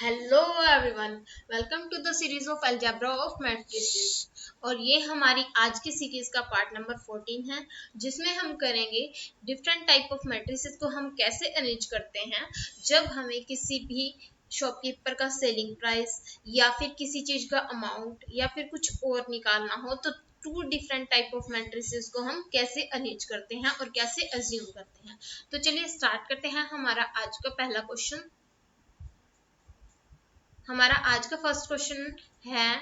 Hello everyone, welcome to the series of algebra of matrices. और ये हमारी आज की सीरीज का पार्ट नंबर 14 है, जिसमें हम करेंगे डिफरेंट टाइप ऑफ मैट्रिसेस को हम कैसे अरेंज करते हैं जब हमें किसी भी शॉपकीपर का सेलिंग प्राइस या फिर किसी चीज का अमाउंट या फिर कुछ और निकालना हो, तो two different type of matrices को हम कैसे अरेंज करते हैं और कैसे अज्यूम करते हैं। तो चलिए स्टार्ट करते हैं। हमारा आज का पहला क्वेश्चन, हमारा आज का फर्स्ट क्वेश्चन है,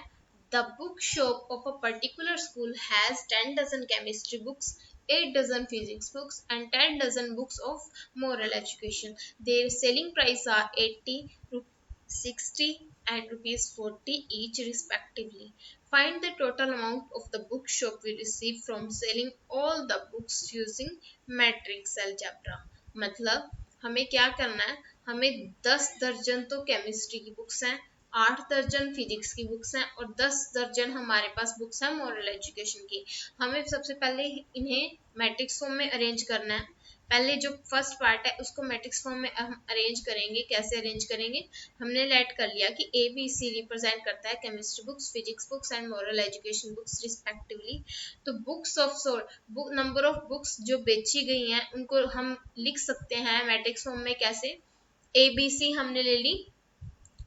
the book shop of a particular school has 10 dozen chemistry books, 8 dozen physics books and 10 dozen books of moral education. Their selling price are 80, 60 and rupees 40 each respectively. Find the total amount of the bookshop we receive from selling all the books using matrix algebra. मतलब हमें क्या करना है, हमें 10 दर्जन तो chemistry की books हैं, 8 दर्जन फिजिक्स की बुक्स हैं और 10 दर्जन हमारे पास बुक्स हैं मॉरल एजुकेशन की। हमें सबसे पहले इन्हें मैट्रिक्स फॉर्म में अरेंज करना है। पहले जो फर्स्ट पार्ट है उसको मैट्रिक्स फॉर्म में हम अरेंज करेंगे। कैसे अरेंज करेंगे, हमने लेट कर लिया कि ए बी सी रिप्रेजेंट करता है chemistry books, physics books and moral education books respectively. तो books of sold number of books जो बेची गई हैं उनको हम लिख सकते हैं मैट्रिक्स फॉर्म में। कैसे, ए बी सी हमने ले ली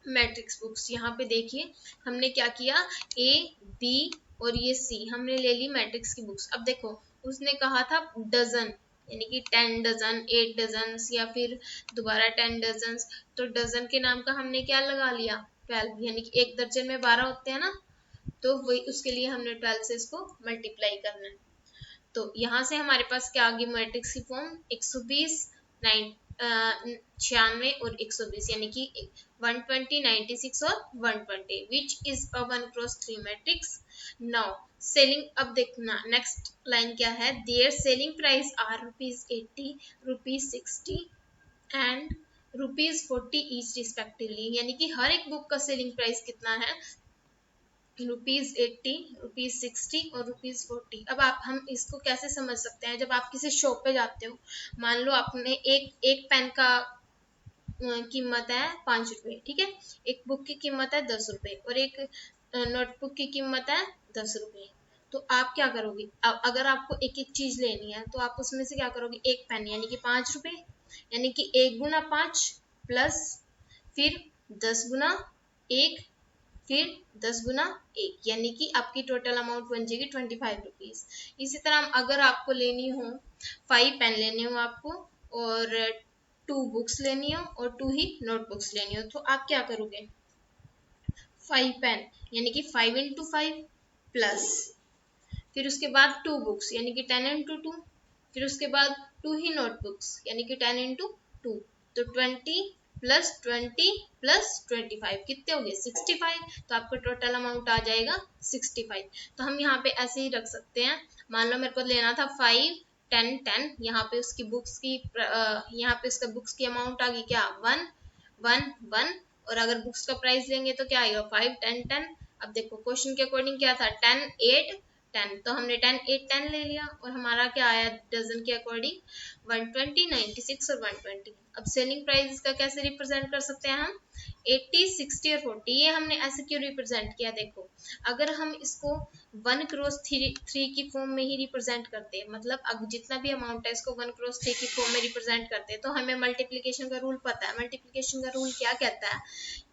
मैट्रिक्स बुक्स। यहाँ पे देखिए हमने क्या किया, ए बी और ये सी हमने ले ली मैट्रिक्स की बुक्स। अब देखो उसने कहा था डजन, यानी कि 10 डजन, 8 डजन या फिर दोबारा 10 डजन। तो डजन के नाम का हमने क्या लगा लिया, 12, यानी कि एक दर्जन में 12 होते हैं ना, तो वही उसके लिए हमने 12 से इसको मल्टीप्लाई करना है। तो यहाँ से हमारे पास क्या आ गई मैट्रिक्स की फॉर्म, 120, 96 और 120, यानी कि 120, 96 और 120, which is a 1x3 matrix. Now selling, अब देखना नेक्स्ट लाइन क्या है, their selling price are ₹80, ₹60 and ₹40 each respectively, यानी कि हर एक बुक का सेलिंग प्राइस कितना है, ₹80, ₹60 और ₹40। अब आप हम इसको कैसे समझ सकते हैं, जब आप किसी शॉप पे जाते हो, मान लो आपने एक पेन का कीमत है ₹5, ठीक है, एक बुक की कीमत है ₹10 और एक नोटबुक की कीमत है ₹10। तो आप क्या करोगे, अगर आपको एक एक चीज लेनी है तो आप उसमें से क्या करोगे, एक पेन यानी कि ₹5, यानी कि 1 गुना 5 प्लस फिर 10 गुना 1 फिर 10 गुना 1, यानी कि आपकी टोटल अमाउंट बन जाएगी ₹25। इसी तरह अगर आपको लेनी हो 5 पेन लेने हो आपको और 2 बुक्स लेनी हो और 2 ही नोटबुक्स लेनी हो, तो आप क्या करोगे, 5 पेन यानी कि 5 इंटू 5 प्लस फिर उसके बाद 2 बुक्स यानी कि 10 इंटू 2, फिर उसके बाद 2 ही नोटबुक्स यानी कि 10 इंटू 2, तो 20 प्लस 20 प्लस 25 कितने हो गए, 65। तो आपका टोटल अमाउंट आ जाएगा 65। तो हम यहाँ पे ऐसे ही रख सकते हैं, मान लो मेरे को लेना था 5 10 10, यहाँ पे उसकी बुक्स की यहाँ पे उसका बुक्स की अमाउंट आ गई क्या, 1 1 1, और अगर बुक्स का प्राइस लेंगे तो क्या आएगा, 5 10 10। अब देखो क्वेश्चन के अकॉर्डिंग क्या था, 10 8 10, तो हमने 10 8 10 ले लिया और हमारा क्या आया डजन के अकॉर्डिंग 120 96 और 120। अब सेलिंग प्राइस इसका कैसे रिप्रेजेंट कर सकते हैं हम, 80 60 और 40। ये हमने ऐसे क्यों रिप्रेजेंट किया, देखो अगर हम इसको 1x3 की फॉर्म में ही रिप्रेजेंट करते हैं, मतलब अब जितना भी अमाउंट है इसको 1x3 की फॉर्म में रिप्रेजेंट करते हैं, तो हमें मल्टीप्लीकेशन का रूल पता है। मल्टीप्लीकेशन का रूल क्या कहता है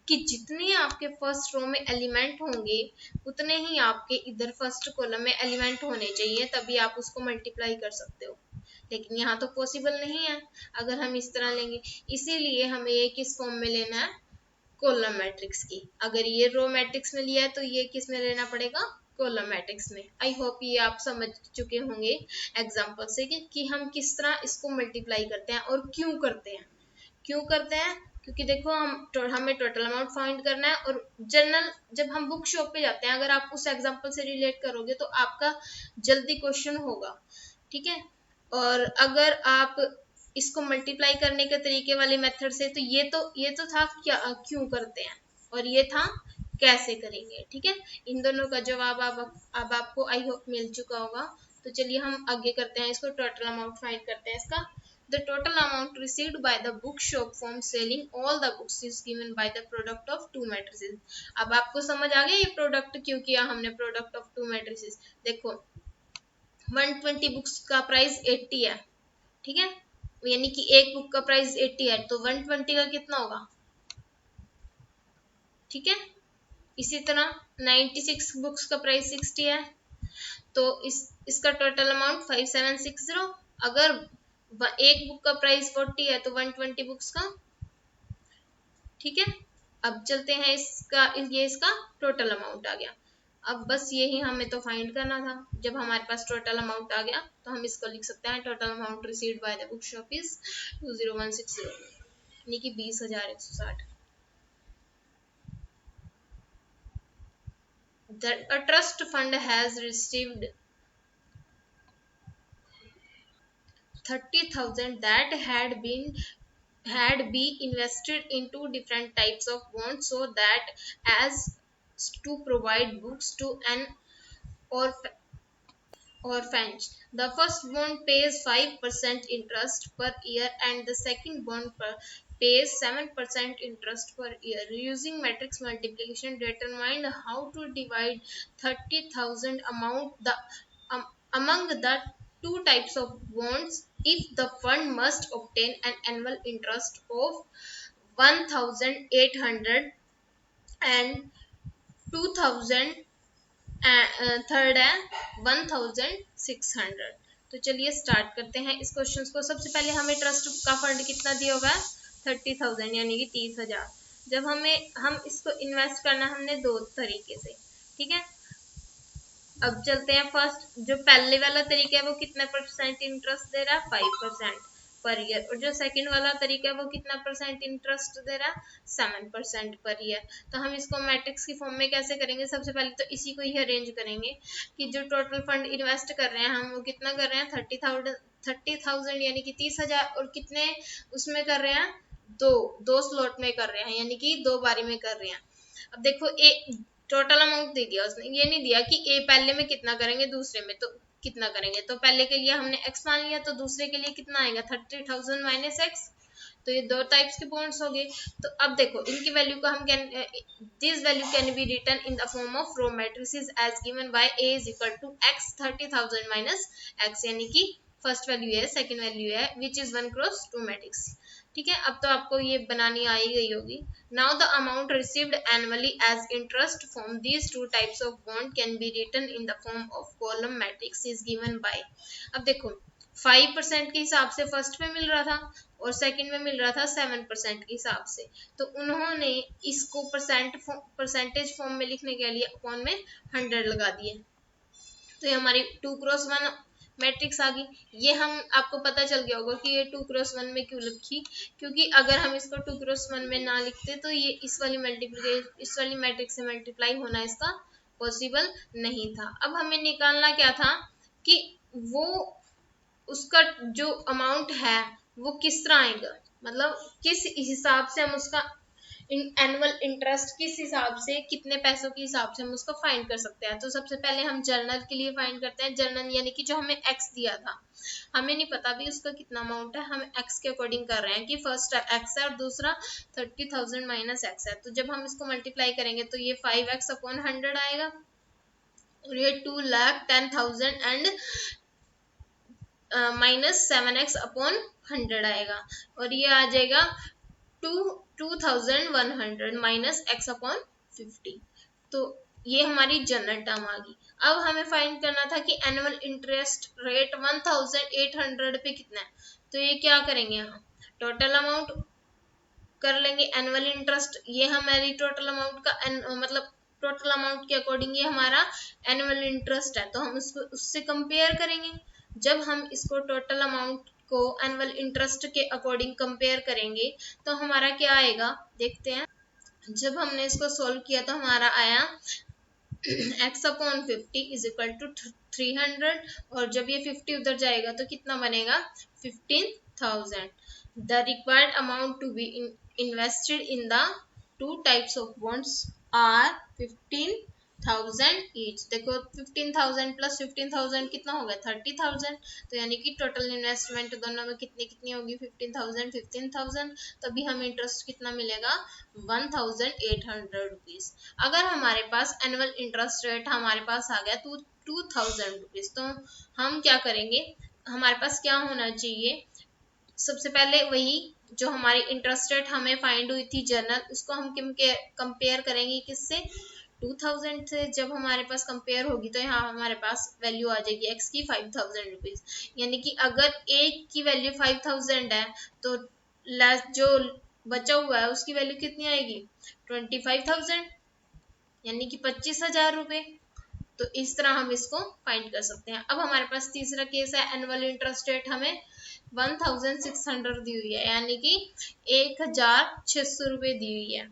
कि जितने आपके फर्स्ट रो में एलिमेंट होंगे उतने ही आपके इधर फर्स्ट कॉलम में एलिमेंट होने चाहिए, तभी आप उसको मल्टीप्लाई कर सकते हो। लेकिन यहाँ तो पॉसिबल नहीं है अगर हम इस तरह लेंगे, इसीलिए हमें ये किस फॉर्म में लेना है, कॉलम मैट्रिक्स की। अगर ये रो मैट्रिक्स में लिया है तो ये किस में लेना पड़ेगा, कॉलम मैट्रिक्स में। आई होप ये आप समझ चुके होंगे एग्जाम्पल से कि हम किस तरह इसको मल्टीप्लाई करते हैं और क्यों करते हैं। क्यों करते हैं, क्योंकि देखो हमें टोटल अमाउंट फाइंड करना है, और जनरल जब हम बुक शॉप पे जाते हैं, अगर आप उस एग्जांपल से रिलेट करोगे तो आपका जल्दी क्वेश्चन होगा, ठीक है। और अगर आप इसको मल्टीप्लाई करने के तरीके वाले मेथड से, तो ये तो था क्या, क्यों करते हैं, और ये था कैसे करेंगे, ठीक है। इन दोनों का जवाब अब आपको आई होप मिल चुका होगा। तो चलिए हम आगे करते हैं, इसको टोटल अमाउंट फाइंड करते हैं इसका। The total amount received by the bookshop from selling all the books is given by the product of two matrices. अब आपको समझ आ गया ये प्रोडक्ट क्यों किया हमने, प्रोडक्ट ऑफ टू मैट्रिसेस। देखो 120 बुक्स का प्राइस 80 है, ठीक है, यानी कि एक बुक का प्राइस 80 है, तो 120 का कितना होगा, ठीक है। इसी तरह 96 बुक्स का प्राइस 60 है, तो इसका टोटल अमाउंट 5760। अगर एक बुक का प्राइस 40 है तो 120 बुक्स का, ठीक है। अब चलते हैं ये इसका टोटल अमाउंट आ गया। अब बस यही हमें तो फाइंड करना था। जब हमारे पास टोटल अमाउंट आ गया तो हम इसको लिख सकते हैं total amount received by the book shop is 20160, यानी कि 20,160। That a trust fund has received 30,000 that had been invested in two different types of bonds so that as to provide books to an orphanage. The first bond pays 5% interest per year and the second bond pays 7% interest per year. Using matrix multiplication, determine how to divide 30,000 among the two types of bonds if the fund must obtain an annual interest of 1,800 and 2,000, third है 1,600। तो चलिए start करते हैं इस question को। सबसे पहले हमें ट्रस्ट का फंड कितना दिया होगा, 30,000 यानी कि 30,000। जब हम इसको इन्वेस्ट करना हमने दो तरीके से, ठीक है। अब चलते हैं फर्स्ट, जो पहले वाला तरीका है वो कितना परसेंट इंटरेस्ट दे रहा है, 5% पर ईयर, और जो सेकंड वाला तरीका है वो कितना परसेंट इंटरेस्ट दे रहा है, 7% पर ईयर। तो हम इसको मैट्रिक्स की फॉर्म में कैसे करेंगे, सबसे पहले तो इसी को ही अरेंज करेंगे कि जो टोटल फंड इन्वेस्ट कर रहे हैं हम वो कितना कर रहे हैं, 30,000 यानी कि 30,000, और कितने उसमें कर रहे हैं, दो स्लॉट में कर रहे हैं, यानी कि दो बारी में कर रहे हैं। अब देखो टोटल अमाउंट दे दिया उसने, ये नहीं दिया कि पहले में कितना करेंगे दूसरे में तो कितना करेंगे। तो पहले के लिए हमने x मान लिया, तो दूसरे के लिए कितना आएगा, 30,000 माइनस x। तो ये दो टाइप्स के बॉन्ड्स हो गए। तो अब देखो इनकी वैल्यू को हम this value can be written in the form of row matrices as given by a is equal to x 30,000 minus x, यानी कि फर्स्ट वैल्यू है, सेकंड वैल्यू है, विच इज 1x2 मैट्रिक्स, ठीक है। अब तो आपको ये बनानी आ ही गई होगी। Now the amount received annually as interest from these two types of bond can be written in the form of column matrix is given by. अब देखो 5% के हिसाब से फर्स्ट में मिल रहा था और सेकंड में मिल रहा था 7% के हिसाब से, तो उन्होंने इसको परसेंटेज फॉर्म में लिखने के लिए अपॉन में 100 लगा दिए, तो ये हमारी 2x1 मैट्रिक्स आ गई। ये हम आपको पता चल गया होगा कि ये 2x1 में क्यों लिखी, क्योंकि अगर हम इसको 2x1 में ना लिखते तो ये इस वाली मैट्रिक्स से मल्टीप्लाई होना इसका पॉसिबल नहीं था। अब हमें निकालना क्या था कि वो उसका जो अमाउंट है वो किस तरह आएगा, मतलब किस हिसाब से हम उसका एनुअल इंटरेस्ट किस हिसाब से, कितने पैसों के हिसाब से हम उसको फाइंड कर सकते हैं। तो सबसे पहले हम जर्नल के लिए फाइंड करते हैं। जर्नल यानी कि जो हमें एक्स दिया था, हमें नहीं पता भी उसका कितना अमाउंट है, हम एक्स के अकॉर्डिंग कर रहे हैं कि फर्स्ट एक्स है और दूसरा 30,000 माइनस एक्स है। तो जब हम इसको मल्टीप्लाई करेंगे तो ये 5x अपॉन 100 आएगा और ये 2,10,000 एंड माइनस 7x अपॉन 100 आएगा और ये आ जाएगा 2,100 माइनस x अपॉन 50। तो ये हमारी जनरल टर्म आ गई। अब हमें फाइंड करना था कि एनुअल इंटरेस्ट रेट 1,800 पे कितना है, तो ये क्या करेंगे, हम टोटल अमाउंट कर लेंगे एनुअल इंटरेस्ट, ये हमारी टोटल अमाउंट का मतलब टोटल अमाउंट के अकॉर्डिंग ये हमारा एनुअल इंटरेस्ट है, तो हम उसको उससे कंपेयर करेंगे। जब हम इसको टोटल अमाउंट को एनुअल इंटरेस्ट के अकॉर्डिंग कंपेयर करेंगे तो हमारा क्या आएगा, देखते हैं। जब हमने इसको सॉल्व किया तो हमारा आया x upon 50 is equal to 300 और जब ये 50 उधर जाएगा तो कितना बनेगा, 15,000। The required amount to be invested in the two types of bonds are 15 1000 each. देखो 15,000 प्लस 15,000 कितना हो गया 30,000। तो यानी कि टोटल इन्वेस्टमेंट दोनों में कितनी कितनी होगी 15,000 15,000। तभी हमें इंटरेस्ट कितना मिलेगा 1,800 रुपीज। अगर हमारे पास एनुअल इंटरेस्ट रेट हमारे पास आ गया तो 2,000 रुपीज, तो हम क्या करेंगे, हमारे पास क्या होना चाहिए, सबसे पहले वही जो हमारी इंटरेस्ट रेट हमें फाइंड हुई थी जर्नल, उसको हम कंपेयर करेंगे किससे 2000 से। जब हमारे पास कंपेयर होगी तो यहाँ हमारे पास वैल्यू आ जाएगी एक्स की 5,000 रुपीज। यानी कि अगर एक की वैल्यू 5,000 है तो जो बचा हुआ है उसकी वैल्यू कितनी आएगी 25,000, यानी कि 25,000 रुपए। तो इस तरह हम इसको फाइंड कर सकते हैं। अब हमारे पास तीसरा केस है, एनुअल इंटरेस्ट रेट हमें 1,600 दी हुई है, यानी कि 1,600 रुपए दी हुई है।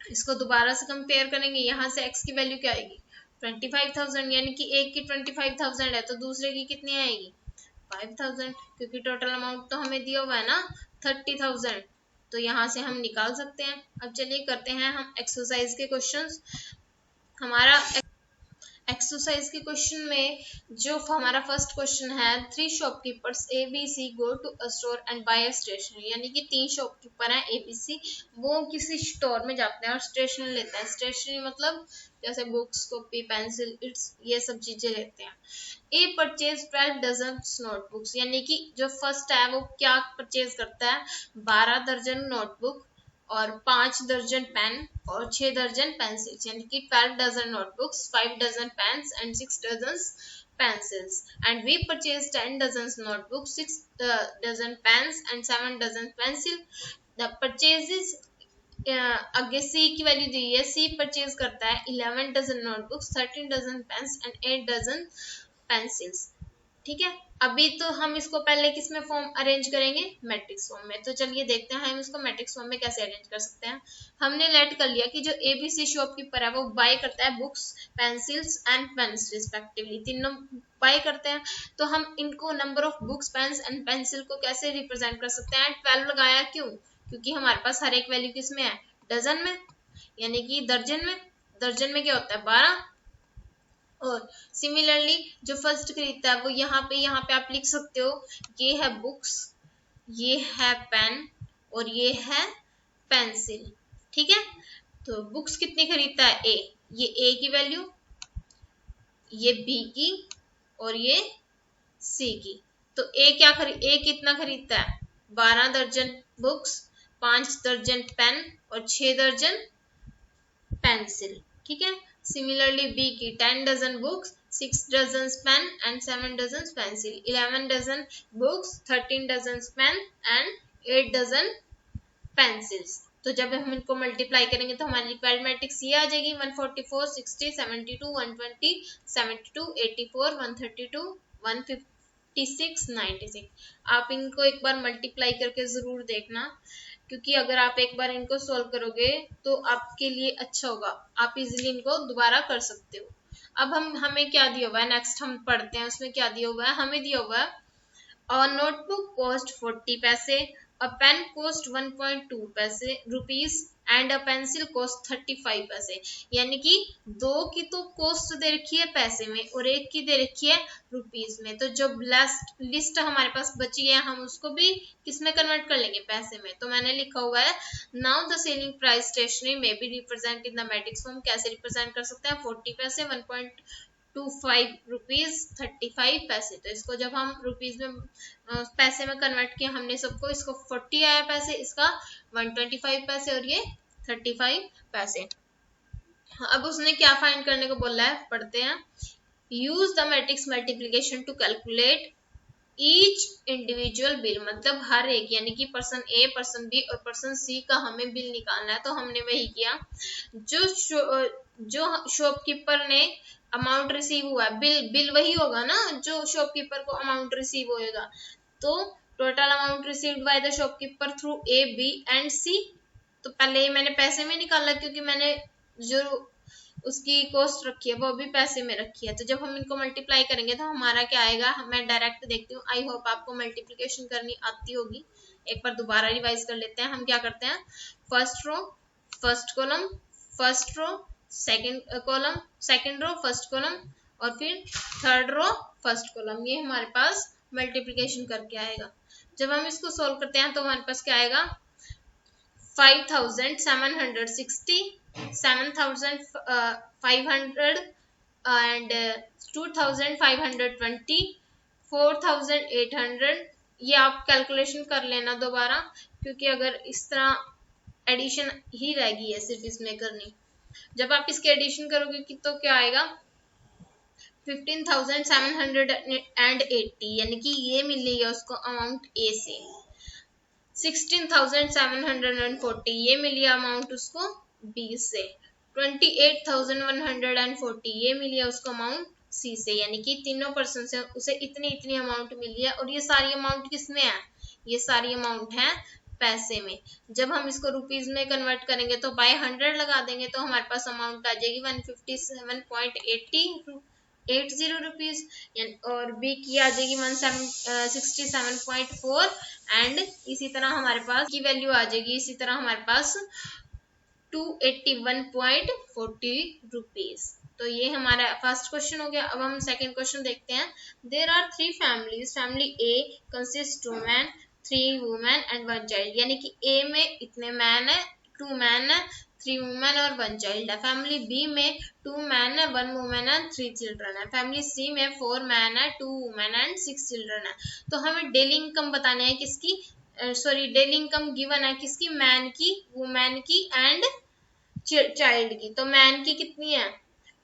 इसको दोबारा से कंपेयर करेंगे, यहाँ से x की वैल्यू क्या आएगी 25,000, यानी कि एक की 25,000 है तो दूसरे की कितनी आएगी 5,000, क्योंकि टोटल अमाउंट तो हमें दिया हुआ है ना 30,000। तो यहाँ से हम निकाल सकते हैं। अब चलिए करते हैं हम एक्सरसाइज के क्वेश्चंस। हमारा एक्सरसाइज के क्वेश्चन में जो हमारा फर्स्ट क्वेश्चन है, 3 shopkeepers A B C go to a store and buy a stationery, यानी कि 3 शॉपकीपर हैं ए बी सी, वो किसी स्टोर में जाते हैं और स्टेशनरी लेते हैं। स्टेशनरी मतलब जैसे बुक्स कॉपी पेंसिल इट्स ये सब चीजें लेते हैं। ए परचेज 12 डजन नोटबुक्स, यानी कि जो फर्स्ट है वो क्या परचेज करता है 12 दर्जन नोटबुक और 5 दर्जन पेन और 6 दर्जन पेंसिल्स, यानी कि 12 dozen notebooks 5 dozen pens and 6 dozen pencils, and we purchased 10 dozens notebooks, 6 dozen pens and 7 dozen pencil. The purchases आगे सी की वैल्यू दी है, सी परचेज करता है 11 dozen notebooks 13 dozen pens and 8 dozen pencils. ठीक है, अभी तो हम इसको पहले किस में फॉर्म अरेंज करेंगे मैट्रिक्स फॉर्म में। तो चलिए देखते हैं हम इसको मैट्रिक्स फॉर्म में कैसे अरेंज कर सकते हैं। हमने लेट कर लिया कि जो एबीसी शॉपकीपर है वो बाय करता है books pencils and pens respectively, तीनों बाय करते हैं। तो हम इनको number of books pens and pencil को कैसे रिप्रेजेंट कर सकते हैं, 12 लगाया क्यों, क्योंकि हमारे पास हर एक वैल्यू किस में है डजन में, यानी कि दर्जन में। दर्जन में क्या होता है 12। और सिमिलरली जो फर्स्ट खरीदता है वो यहाँ पे आप लिख सकते हो, ये है बुक्स, ये है पेन और ये है पेंसिल। ठीक है, तो बुक्स कितनी खरीदता है ए, ये ए की वैल्यू, ये बी की और ये सी की। तो ए कितना खरीदता है 12 दर्जन बुक्स 5 दर्जन पेन और 6 दर्जन पेंसिल। ठीक है, सिमिलरली बी की 10 dozen books 6 dozen pen and 7 dozen pencil, 11 dozen books 13 dozen pen and 8 dozen pencils. तो जब हम इनको मल्टीप्लाई करेंगे तो हमारी रिक्वायर्ड मैट्रिक्स ये आ जाएगी 144 60 72 120 72 84 132 156 96। आप इनको एक बार मल्टीप्लाई करके जरूर देखना, क्योंकि अगर आप एक बार इनको सॉल्व करोगे तो आपके लिए अच्छा होगा, आप इजीली इनको दोबारा कर सकते हो। अब हमें क्या दिया हुआ है, नेक्स्ट हम पढ़ते हैं उसमें क्या दिया हुआ है। हमें दिया हुआ है A notebook cost 40 पैसे, a pen cost 1.2 पैसे rupees and a pencil cost 35 पैसे। यानी कि दो की तो कॉस्ट दे रखी है पैसे में और एक की दे रखी है रुपीस में। तो जो लास्ट लिस्ट हमारे पास बची है हम उसको भी किस में कन्वर्ट कर लेंगे पैसे में। तो मैंने लिखा हुआ है now the selling price stationery में B represent in the matrix form. कैसे रिप्रेजेंट कर सकते हैं 40 पैसे 1.25 रुपीज 35 पैसे। तो इसको जब हम रुपीज में पैसे में कन्वर्ट किया हमने सबको, इसको 40 आया पैसे, इसका 125 पैसे और ये 35 पैसे। अब उसने क्या फाइंड करने को बोला है, पढ़ते हैं। Use the matrix multiplication to calculate each individual bill, मतलब हर एक, यानी कि पर्सन ए पर्सन बी और पर्सन सी का हमें बिल निकालना है। तो हमने वही किया, जो शॉपकीपर ने अमाउंट रिसीव हुआ है, बिल वही होगा ना जो शॉपकीपर को अमाउंट रिसीव होएगा। तो total amount received by the shopkeeper through A B and C. तो पहले ही मैंने पैसे में निकाला क्योंकि मैंने जो उसकी कॉस्ट रखी है वो भी पैसे में रखी है। तो जब हम इनको मल्टीप्लाई करेंगे तो हमारा क्या आएगा, मैं डायरेक्ट देखती हूँ, आई होप आपको मल्टीप्लिकेशन करनी आती होगी। एक बार दोबारा रिवाइज कर लेते हैं। हम क्या करते हैं, first row first column first row second column, second row first column, और फिर थर्ड रो फर्स्ट कॉलम। ये हमारे पास मल्टीप्लिकेशन करके आएगा। जब हम इसको सोल्व करते हैं तो हमारे पास क्या आएगा, 5760, 7500 एंड 2520, 4800। ये आप कैलकुलेशन कर लेना दोबारा, क्योंकि अगर इस तरह एडिशन ही रहेगी है सिर्फ इसमें करनी। जब आप इसके एडिशन करोगे कि तो क्या आएगा, 15,780, यानी कि ये मिलेगा उसको अमाउंट ए से। 16,740 ये मिली अमाउंट उसको बी से। 28,140 ये मिली उसको अमाउंट सी से। यानी कि तीनों पर्सन से उसे इतनी इतनी अमाउंट मिली है। और ये सारी अमाउंट किस में है, ये सारी अमाउंट है पैसे में। जब हम इसको रुपीज में कन्वर्ट करेंगे तो बाय 100 लगा देंगे तो हमारे पास अमाउंट आ जाएगी 157.80 रुपीज, और बी की आ जाएगी 167.4 एंड इसी तरह हमारे पास की वैल्यू आ जाएगी, इसी तरह हमारे पास 281.40 रुपीज। तो ये हमारा फर्स्ट क्वेश्चन हो गया। अब हम सेकंड क्वेश्चन देखते हैं। There are 3 families, family A consist 2 man 3 women and 1 child. यानी कि ए में इतने मैन है, 2 मैन है, 3 वुमेन और 1 चाइल्ड है। फैमिली बी में 2 मैन है, 1 वुमेन एंड 3 चिल्ड्रन है। फैमिली सी में 4 मैन है, 2 वुमेन एंड 6 चिल्ड्रन है। तो हमें डेली इनकम बताने है किसकी, डेली इनकम गिवन है किसकी, मैन की, वुमेन की एंड चाइल्ड की। तो मैन की कितनी है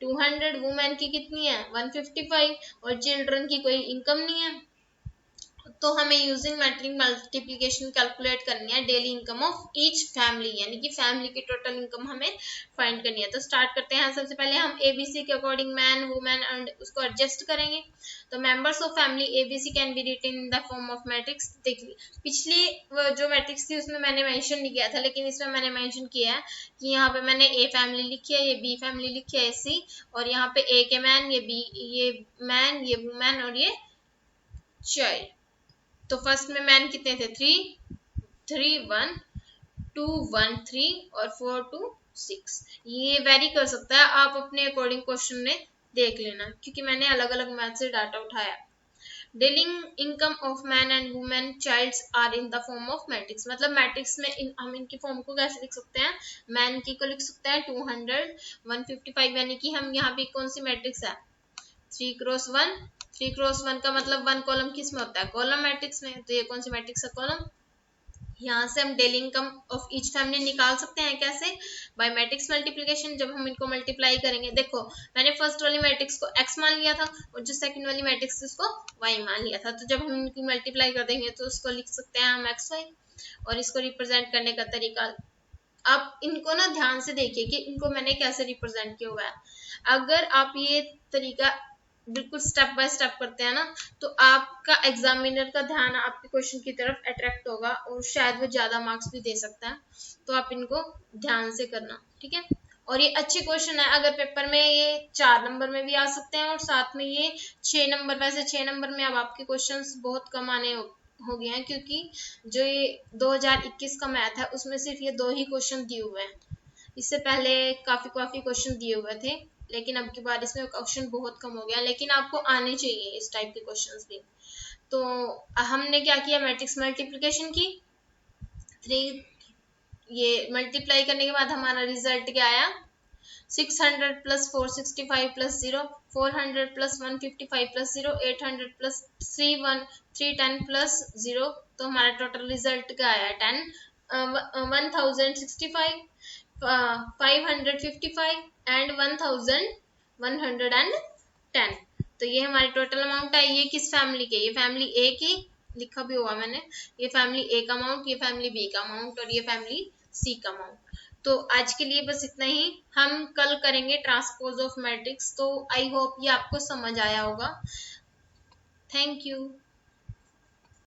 200, वुमेन की कितनी है 155 और चिल्ड्रन की कोई इनकम नहीं है। तो हमें यूजिंग मैट्रिक मल्टीप्लिकेशन कैलकुलेट करनी है daily income of each family, यानी कि फैमिली की टोटल इनकम हमें फाइंड करनी है। तो स्टार्ट करते हैं। सबसे पहले हम एबीसी के अकॉर्डिंग मैन वुमेन एंड उसको एडजस्ट करेंगे। तो members of family ABC can be written in the form of matrix. देखिए पिछली जो मैट्रिक्स थी उसमें मैंने मेंशन नहीं किया था, लेकिन इसमें मैंने मेंशन किया है कि यहाँ पे मैंने ए फैमिली लिखी है, ये बी फैमिली लिखी है, सी, और यहाँ पे ए के मैन, ये बी, ये मैन, ये वुमेन और ये चाइल्ड। तो फर्स्ट में मैन कितने थे 3 1 2 1 3 और 4 2 6। ये वेरी कर सकता है, आप अपने अकॉर्डिंग क्वेश्चन में देख लेना, क्योंकि मैंने अलग अलग मैथ से डाटा उठाया। Daily income of man and women childs are in the form of matrix. मतलब मैट्रिक्स में हम इनकी फॉर्म को कैसे लिख सकते हैं, मैन की को लिख सकते हैं 200 155, यानी कि हम यहाँ पे कौन सी मैट्रिक्स है 3x1। 3x1 का मतलब 1 कॉलम किस में होता है, कॉलम मैट्रिक्स में। तो ये कौन सी मैट्रिक्स है, कॉलम। यहाँ से हम daily income of each family निकाल सकते हैं, कैसे, बाय मैट्रिक्स मल्टीप्लिकेशन। जब हम इनको मल्टीप्लाई करेंगे, देखो मैंने फर्स्ट वाली मैट्रिक्स को x मान लिया था और जो सेकंड वाली मैट्रिक्स थी उसको y मान लिया था। तो जब हम इनकी मल्टीप्लाई कर देंगे तो उसको लिख सकते हैं हम xy। और इसको रिप्रेजेंट करने का तरीका, आप इनको ना ध्यान से देखिए कि इनको मैंने कैसे रिप्रेजेंट किया हुआ है। अगर आप ये तरीका बिल्कुल स्टेप बाय स्टेप करते हैं ना, तो आपका एग्जामिनर का ध्यान आपके क्वेश्चन की तरफ अट्रैक्ट होगा और शायद वो ज्यादा मार्क्स भी दे सकता है। तो आप इनको ध्यान से करना, ठीक है। और ये अच्छे क्वेश्चन है, अगर पेपर में ये 4 नंबर में भी आ सकते हैं और साथ में ये 6 नंबर, वैसे 6 नंबर में अब आपके क्वेश्चंस बहुत कम आने हो गए हैं, क्योंकि जो ये 2021 का मैथ है उसमें सिर्फ ये 2 ही क्वेश्चन दिए हुए हैं। इससे पहले काफी क्वेश्चन दिए हुए थे, लेकिन अब की बार इसमें क्वेश्चन बहुत कम हो गया। लेकिन आपको आने चाहिए इस टाइप के क्वेश्चंस भी। तो हमने क्या किया, मैट्रिक्स मल्टीप्लिकेशन की, 3 ये मल्टीप्लाई करने के बाद हमारा रिजल्ट क्या आया, 600 plus 465 plus 0, 400 plus 155 plus 0, 800 plus 310 plus 0। तो हमारा टोटल रिजल्ट क्या आया 1065 555 एंड 1110। तो ये हमारी टोटल अमाउंट है। ये किस फैमिली के, ये फैमिली ए की लिखा भी हुआ मैंने, ये फैमिली ए का अमाउंट, ये फैमिली बी का अमाउंट और ये फैमिली सी का अमाउंट। तो आज के लिए बस इतना ही। हम कल करेंगे ट्रांसपोज ऑफ मैट्रिक्स। तो आई होप ये आपको समझ आया होगा। Thank you.